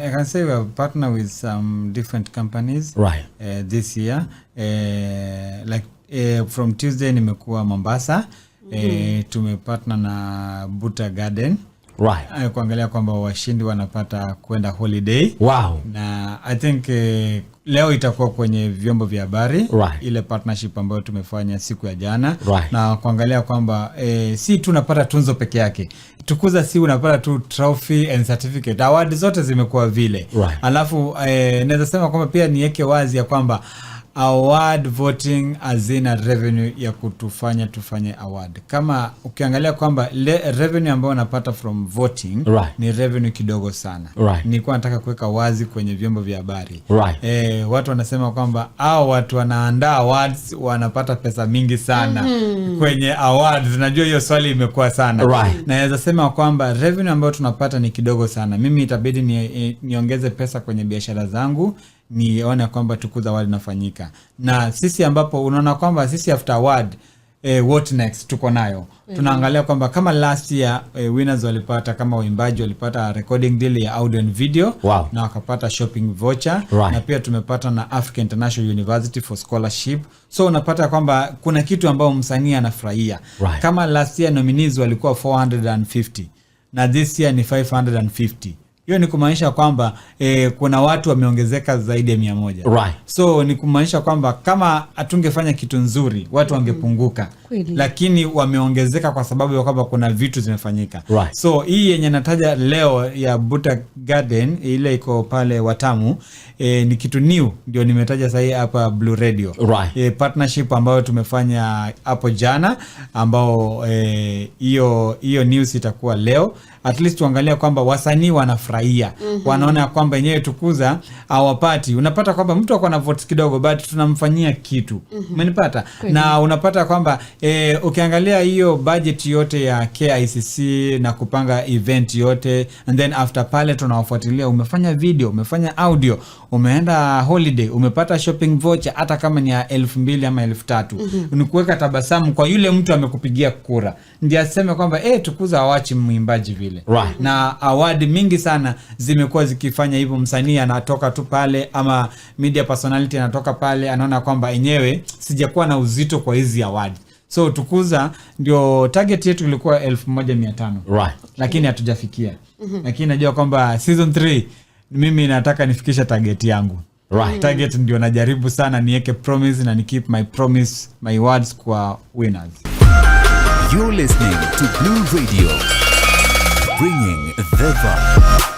I can say we have partnered with some different companies this year. From Tuesday nimekuwa Mombasa. Tumepartner na Buta Garden. Kuangalia kwamba washindi wanapata kwenda holiday. Na I think leo itakuwa kwenye vyombo vya habari ile partnership ambayo tumefanya siku ya jana. Na kuangalia kwamba si tunapata tunzo peke yake. Tukuza si unapata tu trophy and certificate. Award zote zimekuwa vile. Alafu naweza sema kwamba pia niweke wazi ya kwamba award voting azina revenue ya kutufanya tufanye award. Kama ukiangalia kwamba revenue ambayo unapata from voting ni revenue kidogo sana. Nilikuwa nataka kuweka wazi kwenye vyombo vya habari. Watu wanasema kwamba watu wanaandaa awards wanapata pesa mingi sana kwenye awards. Najua hiyo swali imekuwa sana. Na naweza sema kwamba revenue ambayo tunapata ni kidogo sana. Mimi itabidi niongeze pesa kwenye biashara zangu nione kwamba Tukuza Award inafanyika. Na sisi ambapo unaona kwamba sisi after award what next tuko nayo. Tunaangalia kwamba kama last year winners walipata, kama waimbaji walipata recording deal ya audio and video na wakapata shopping voucher. Na pia tumepata na Africa International University for scholarship. So unapata kwamba kuna kitu ambao msanii anafurahia. Kama last year nominees walikuwa 450 na this year ni 550. Hiyo ni kumaanisha kwamba kuna watu wameongezeka zaidi ya 100. So ni kumaanisha kwamba kama atungefanya kitu nzuri watu wangepunguka. Lakini wameongezeka kwa sababu ya kwamba kuna vitu zimefanyika. So hii yenye nataja leo ya Buta Garden ile iko pale Watamu ni kitu new ndio nimetaja sasa hapa Blue Radio. Partnership ambayo tumefanya hapo jana ambao hiyo news itakuwa leo. At least tuangalia kwamba wasanii wanafurahia. Wanaona kwamba yenyewe Tukuza hawapati. Unapata kwamba mtu ako na votes kidogo but tunamfanyia kitu. Umenipata? Na unapata kwamba ukiangalia hiyo budget yote ya KICC na kupanga event yote and then after pale tunawafuatilia umefanya video, umefanya audio, umeenda holiday, umepata shopping voucher hata kama ni ya 2,000 ama 3,000. Ni kuweka tabasamu kwa yule mtu amekupigia kura. Ndiye aseme kwamba Tukuza hawachi muimbaji vile. Na award mingi sana zimekuwa zikifanya hivyo. Msanii anatoka tu pale ama media personality anatoka pale anaona kwamba enyewe sijakuwa na uzito kwa hizi award. So Tukuza ndio target yetu ilikuwa 1,500. Lakini hatujafikia. Lakini najua kwamba season 3 mimi nataka nifikisha target yangu. Target ndio najaribu sana niweke promise na ni keep my promise, my words kwa winners. You're listening to Blue Radio, bringing the vibe.